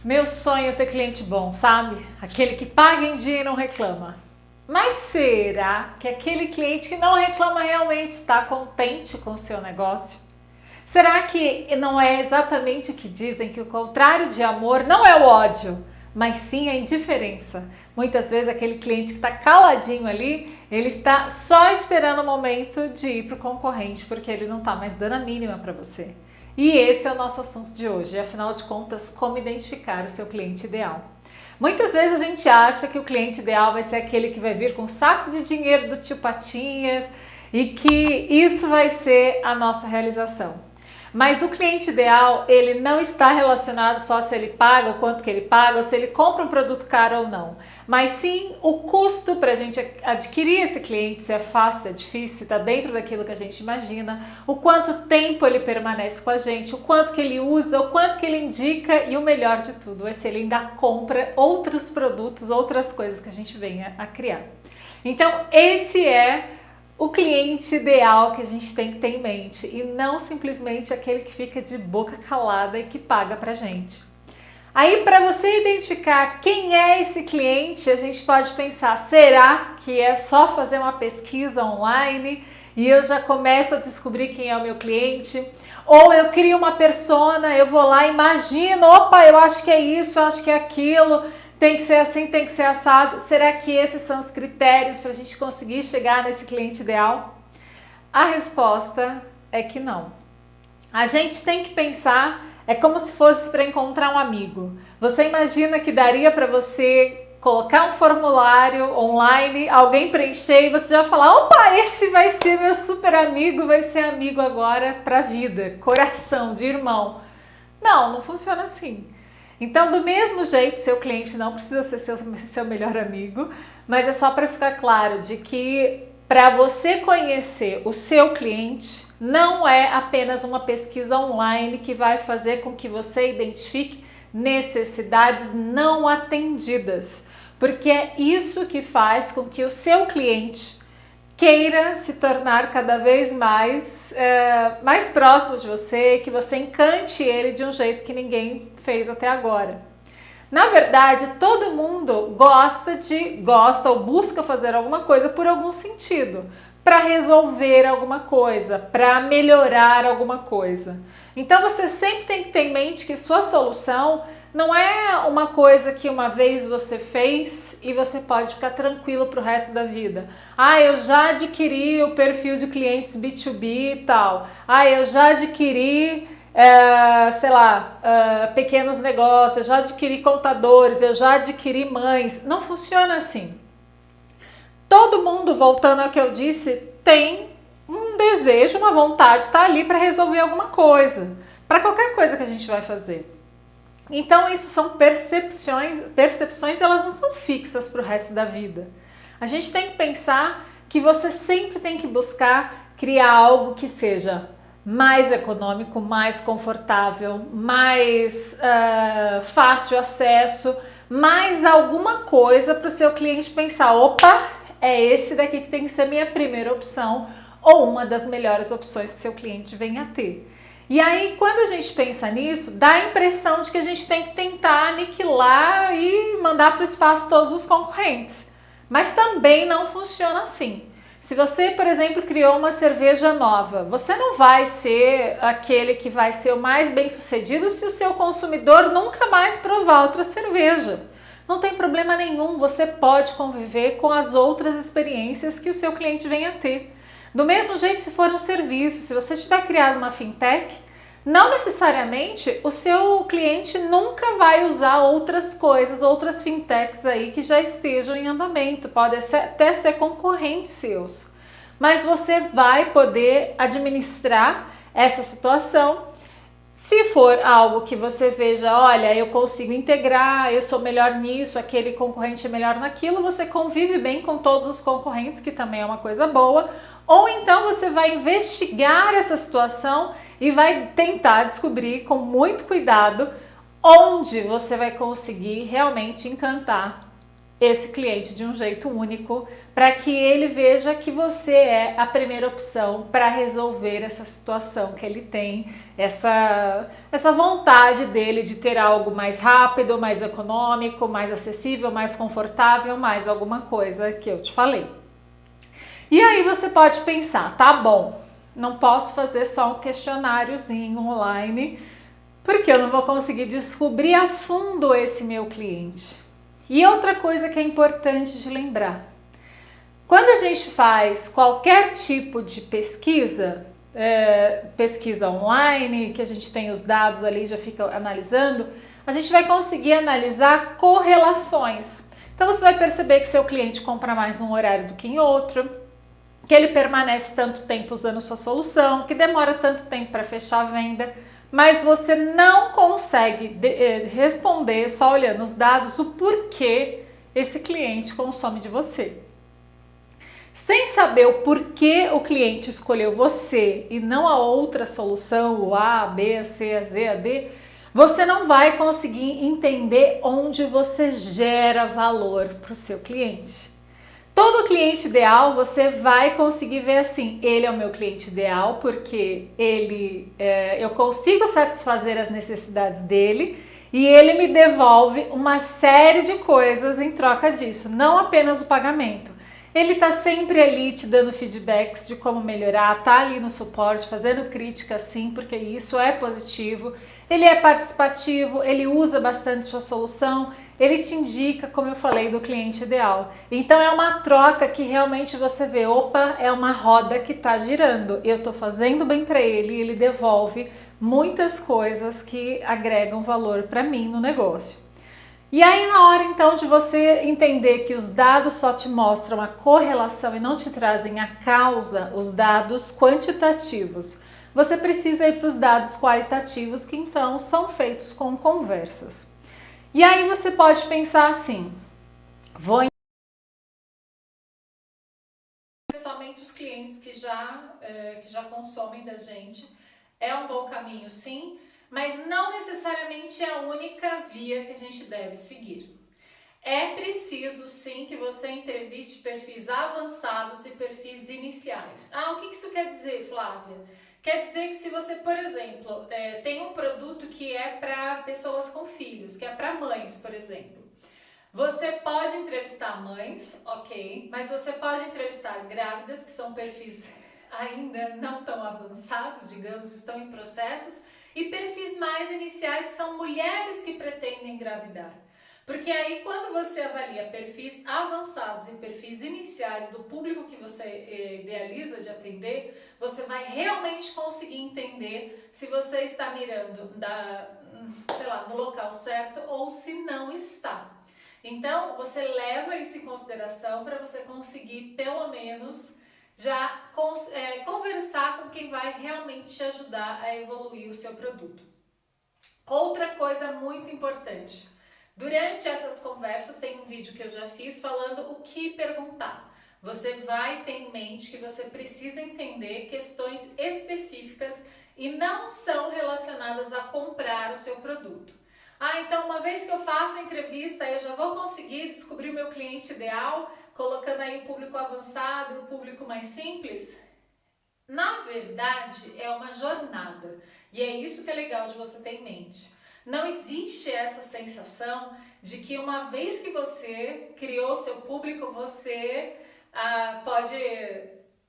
Meu sonho é ter cliente bom, sabe? Aquele que paga em dia e não reclama. Mas será que aquele cliente que não reclama realmente está contente com o seu negócio? Será que não é exatamente o que dizem, que o contrário de amor não é o ódio, mas sim a indiferença? Muitas vezes aquele cliente que está caladinho ali, ele está só esperando o momento de ir para o concorrente, porque ele não está mais dando a mínima para você. E esse é o nosso assunto de hoje, afinal de contas, como identificar o seu cliente ideal. Muitas vezes a gente acha que o cliente ideal vai ser aquele que vai vir com um saco de dinheiro do tio Patinhas e que isso vai ser a nossa realização. Mas o cliente ideal, ele não está relacionado só se ele paga, o quanto que ele paga, ou se ele compra um produto caro ou não. Mas sim o custo para a gente adquirir esse cliente, se é fácil, se é difícil, se está dentro daquilo que a gente imagina, o quanto tempo ele permanece com a gente, o quanto que ele usa, o quanto que ele indica e o melhor de tudo é se ele ainda compra outros produtos, outras coisas que a gente venha a criar. Então esse é o cliente ideal que a gente tem que ter em mente e não simplesmente aquele que fica de boca calada e que paga pra gente. Aí, para você identificar quem é esse cliente, a gente pode pensar, será que é só fazer uma pesquisa online e eu já começo a descobrir quem é o meu cliente? Ou eu crio uma persona, eu vou lá, imagino, opa, eu acho que é isso, eu acho que é aquilo, tem que ser assim, tem que ser assado. Será que esses são os critérios para a gente conseguir chegar nesse cliente ideal? A resposta é que não. A gente tem que pensar, é como se fosse para encontrar um amigo. Você imagina que daria para você colocar um formulário online, alguém preencher e você já falar, opa, esse vai ser meu super amigo, vai ser amigo agora para a vida, coração de irmão. Não, não funciona assim. Então, do mesmo jeito, seu cliente não precisa ser seu melhor amigo, mas é só para ficar claro de que para você conhecer o seu cliente, não é apenas uma pesquisa online que vai fazer com que você identifique necessidades não atendidas, porque é isso que faz com que o seu cliente queira se tornar cada vez mais próximo de você, que você encante ele de um jeito que ninguém fez até agora. Na verdade, todo mundo gosta ou busca fazer alguma coisa por algum sentido, para resolver alguma coisa, para melhorar alguma coisa. Então você sempre tem que ter em mente que sua solução não é uma coisa que uma vez você fez e você pode ficar tranquilo para o resto da vida. Ah, eu já adquiri o perfil de clientes B2B e tal. Ah, eu já adquiri, pequenos negócios, eu já adquiri contadores, eu já adquiri mães. Não funciona assim. Todo mundo, voltando ao que eu disse, tem um desejo, uma vontade, está ali para resolver alguma coisa. Para qualquer coisa que a gente vai fazer. Então isso são percepções elas não são fixas para o resto da vida. A gente tem que pensar que você sempre tem que buscar criar algo que seja mais econômico, mais confortável, mais fácil acesso, mais alguma coisa para o seu cliente pensar, opa, é esse daqui que tem que ser minha primeira opção ou uma das melhores opções que seu cliente venha a ter. E aí, quando a gente pensa nisso, dá a impressão de que a gente tem que tentar aniquilar e mandar para o espaço todos os concorrentes. Mas também não funciona assim. Se você, por exemplo, criou uma cerveja nova, você não vai ser aquele que vai ser o mais bem-sucedido se o seu consumidor nunca mais provar outra cerveja. Não tem problema nenhum, você pode conviver com as outras experiências que o seu cliente venha a ter. Do mesmo jeito, se for um serviço, se você tiver criado uma fintech, não necessariamente o seu cliente nunca vai usar outras coisas, outras fintechs aí que já estejam em andamento, podem até ser concorrentes seus. Mas você vai poder administrar essa situação. Se for algo que você veja, olha, eu consigo integrar, eu sou melhor nisso, aquele concorrente é melhor naquilo, você convive bem com todos os concorrentes, que também é uma coisa boa, ou então você vai investigar essa situação e vai tentar descobrir com muito cuidado onde você vai conseguir realmente encantar esse cliente de um jeito único, para que ele veja que você é a primeira opção para resolver essa situação que ele tem, essa vontade dele de ter algo mais rápido, mais econômico, mais acessível, mais confortável, mais alguma coisa que eu te falei. E aí você pode pensar, tá bom, não posso fazer só um questionáriozinho online, porque eu não vou conseguir descobrir a fundo esse meu cliente. E outra coisa que é importante de lembrar, quando a gente faz qualquer tipo de pesquisa, pesquisa online, que a gente tem os dados ali, já fica analisando, a gente vai conseguir analisar correlações. Então você vai perceber que seu cliente compra mais um horário do que em outro, que ele permanece tanto tempo usando sua solução, que demora tanto tempo para fechar a venda, mas você não consegue responder só olhando os dados o porquê esse cliente consome de você. Sem saber o porquê o cliente escolheu você e não a outra solução, o A, a B, a C, a Z, a D, você não vai conseguir entender onde você gera valor para o seu cliente. Todo cliente ideal você vai conseguir ver assim, ele é o meu cliente ideal porque eu consigo satisfazer as necessidades dele e ele me devolve uma série de coisas em troca disso, não apenas o pagamento. Ele tá sempre ali te dando feedbacks de como melhorar, tá ali no suporte, fazendo crítica sim, porque isso é positivo. Ele é participativo, ele usa bastante sua solução, ele te indica, como eu falei, do cliente ideal. Então é uma troca que realmente você vê, opa, é uma roda que tá girando. Eu tô fazendo bem para ele e ele devolve muitas coisas que agregam valor para mim no negócio. E aí na hora então de você entender que os dados só te mostram a correlação e não te trazem a causa, os dados quantitativos, você precisa ir para os dados qualitativos, que então são feitos com conversas. E aí você pode pensar assim, vou somente os clientes que já consomem da gente, é um bom caminho sim, mas não necessariamente é a única via que a gente deve seguir. É preciso sim que você entreviste perfis avançados e perfis iniciais. Ah, o que isso quer dizer, Flávia? Quer dizer que se você, por exemplo, tem um produto que é para pessoas com filhos, que é para mães, por exemplo. Você pode entrevistar mães, ok, mas você pode entrevistar grávidas, que são perfis ainda não tão avançados, digamos, estão em processos, e perfis mais iniciais, que são mulheres que pretendem engravidar. Porque aí quando você avalia perfis avançados e perfis iniciais do público que você idealiza de atender, você vai realmente conseguir entender se você está mirando no local certo ou se não está. Então, você leva isso em consideração para você conseguir, pelo menos, já conversar com quem vai realmente te ajudar a evoluir o seu produto. Outra coisa muito importante, durante essas conversas tem um vídeo que eu já fiz falando o que perguntar. Você vai ter em mente que você precisa entender questões específicas e não são relacionadas a comprar o seu produto. Ah, então uma vez que eu faço a entrevista, eu já vou conseguir descobrir o meu cliente ideal, colocando aí o público avançado, o público mais simples? Na verdade, é uma jornada e é isso que é legal de você ter em mente. Não existe essa sensação de que uma vez que você criou seu público, você pode,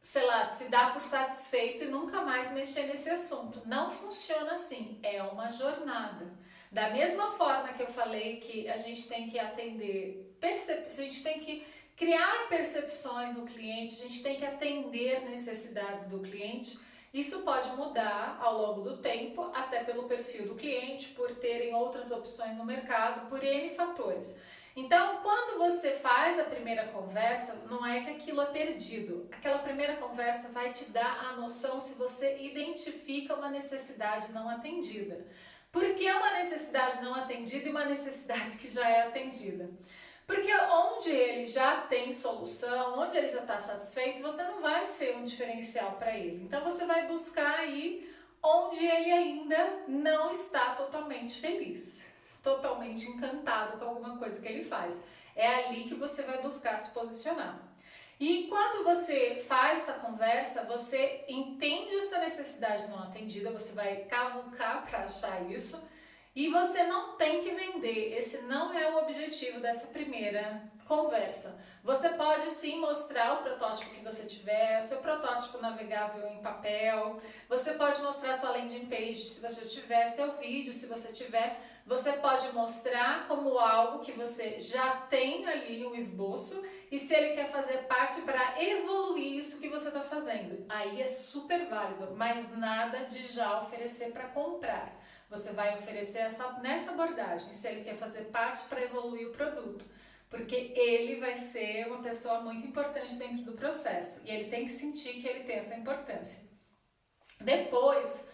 sei lá, se dar por satisfeito e nunca mais mexer nesse assunto. Não funciona assim, é uma jornada. Da mesma forma que eu falei que a gente tem que atender, a gente tem que criar percepções no cliente, a gente tem que atender necessidades do cliente. Isso pode mudar ao longo do tempo, até pelo perfil do cliente, por terem outras opções no mercado, por N fatores. Então, quando você faz a primeira conversa, não é que aquilo é perdido. Aquela primeira conversa vai te dar a noção se você identifica uma necessidade não atendida. Por que uma necessidade não atendida e uma necessidade que já é atendida? Porque onde ele já tem solução, onde ele já está satisfeito, você não vai ser um diferencial para ele. Então você vai buscar aí onde ele ainda não está totalmente feliz, totalmente encantado com alguma coisa que ele faz. É ali que você vai buscar se posicionar. E quando você faz essa conversa, você entende essa necessidade não atendida, você vai cavucar para achar isso. E você não tem que vender, esse não é o objetivo dessa primeira conversa. Você pode sim mostrar o protótipo que você tiver, o seu protótipo navegável em papel, você pode mostrar sua landing page se você tiver, seu vídeo se você tiver, você pode mostrar como algo que você já tem ali um esboço e se ele quer fazer parte para evoluir isso que você está fazendo. Aí é super válido, mas nada de já oferecer para comprar. Você vai oferecer nessa abordagem, se ele quer fazer parte para evoluir o produto, porque ele vai ser uma pessoa muito importante dentro do processo e ele tem que sentir que ele tem essa importância. Depois,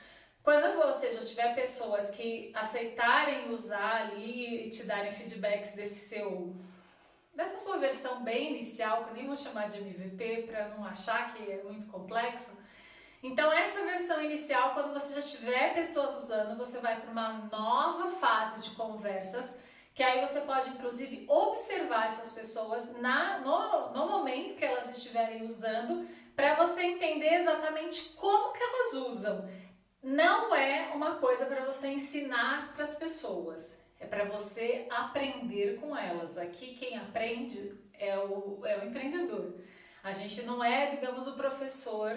quando você já tiver pessoas que aceitarem usar ali e te darem feedbacks dessa sua versão bem inicial, que eu nem vou chamar de MVP para não achar que é muito complexo. Então essa versão inicial, quando você já tiver pessoas usando, você vai para uma nova fase de conversas, que aí você pode inclusive observar essas pessoas no momento que elas estiverem usando, para você entender exatamente como que elas usam. Não é uma coisa para você ensinar para as pessoas, é para você aprender com elas. Aqui quem aprende é o empreendedor. A gente não é, digamos, o professor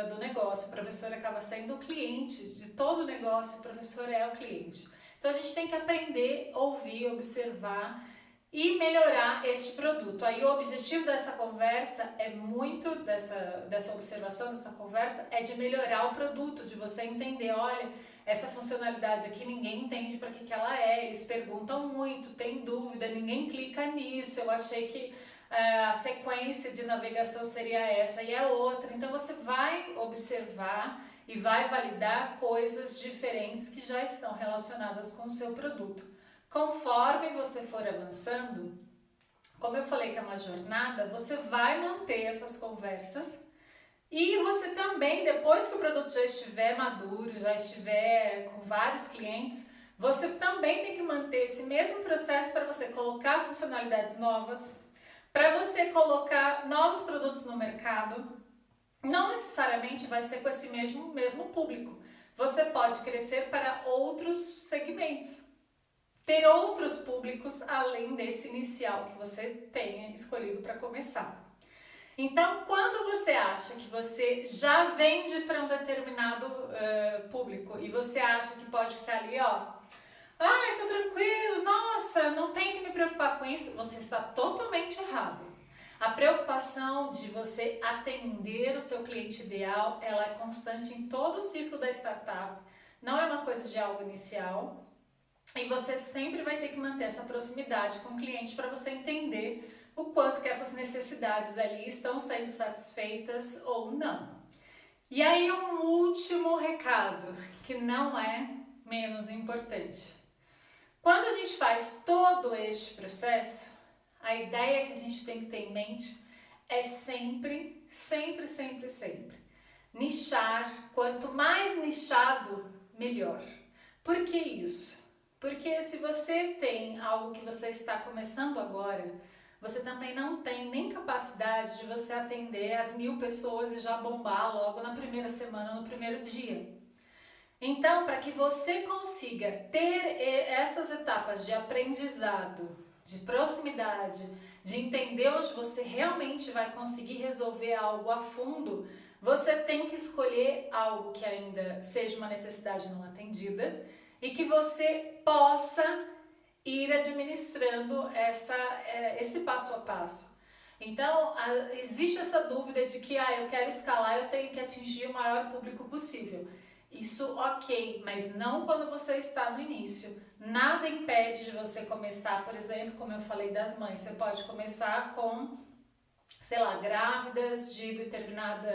do negócio, o professor acaba sendo o cliente de todo o negócio, o professor é o cliente. Então a gente tem que aprender, ouvir, observar e melhorar este produto. Aí o objetivo dessa conversa é muito, dessa observação, dessa conversa, é de melhorar o produto, de você entender, olha, essa funcionalidade aqui ninguém entende para que ela é, eles perguntam muito, tem dúvida, ninguém clica nisso, eu achei que a sequência de navegação seria essa e é outra. Então você vai observar e vai validar coisas diferentes que já estão relacionadas com o seu produto. Conforme você for avançando, como eu falei que é uma jornada, você vai manter essas conversas e você também, depois que o produto já estiver maduro, já estiver com vários clientes, você também tem que manter esse mesmo processo para você colocar funcionalidades novas, para você colocar novos produtos no mercado. Não necessariamente vai ser com esse mesmo público. Você pode crescer para outros segmentos, ter outros públicos além desse inicial que você tenha escolhido para começar. Então, quando você acha que você já vende para um determinado público e você acha que pode ficar ali, ó, ai, tô tranquilo, nossa, não tenho que me preocupar com isso, você está totalmente errado. A preocupação de você atender o seu cliente ideal, ela é constante em todo o ciclo da startup, não é uma coisa de algo inicial, e você sempre vai ter que manter essa proximidade com o cliente para você entender o quanto que essas necessidades ali estão sendo satisfeitas ou não. E aí um último recado, que não é menos importante. Quando a gente faz todo este processo, a ideia que a gente tem que ter em mente é sempre nichar. Quanto mais nichado, melhor. Por que isso? Porque se você tem algo que você está começando agora, você também não tem nem capacidade de você atender as 1000 pessoas e já bombar logo na primeira semana, no primeiro dia. Então, para que você consiga ter essas etapas de aprendizado, de proximidade, de entender onde você realmente vai conseguir resolver algo a fundo, você tem que escolher algo que ainda seja uma necessidade não atendida e que você possa ir administrando esse passo a passo. Então, existe essa dúvida de que eu quero escalar, eu tenho que atingir o maior público possível. Isso ok, mas não quando você está no início. Nada impede de você começar, por exemplo, como eu falei das mães, você pode começar com, sei lá, grávidas de determinado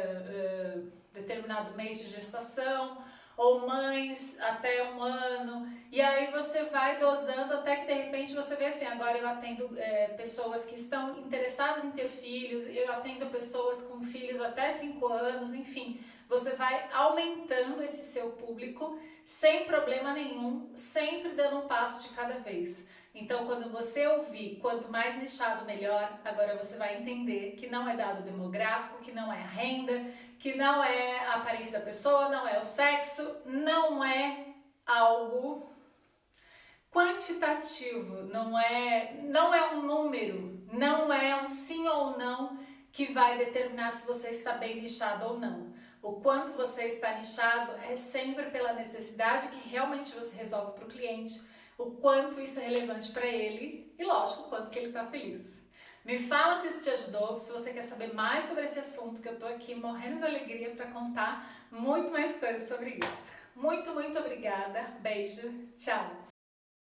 mês de gestação, ou mães até 1 ano, e aí você vai dosando até que de repente você vê assim, agora eu atendo pessoas que estão interessadas em ter filhos, eu atendo pessoas com filhos até 5 anos, enfim, você vai aumentando esse seu público sem problema nenhum, sempre dando um passo de cada vez. Então, quando você ouvir quanto mais nichado melhor, agora você vai entender que não é dado demográfico, que não é a renda, que não é a aparência da pessoa, não é o sexo, não é algo quantitativo, não é um número, não é um sim ou não que vai determinar se você está bem nichado ou não. O quanto você está nichado é sempre pela necessidade que realmente você resolve para o cliente, o quanto isso é relevante para ele e, lógico, o quanto que ele está feliz. Me fala se isso te ajudou, se você quer saber mais sobre esse assunto, que eu estou aqui morrendo de alegria para contar muito mais coisas sobre isso. Muito, muito obrigada. Beijo. Tchau.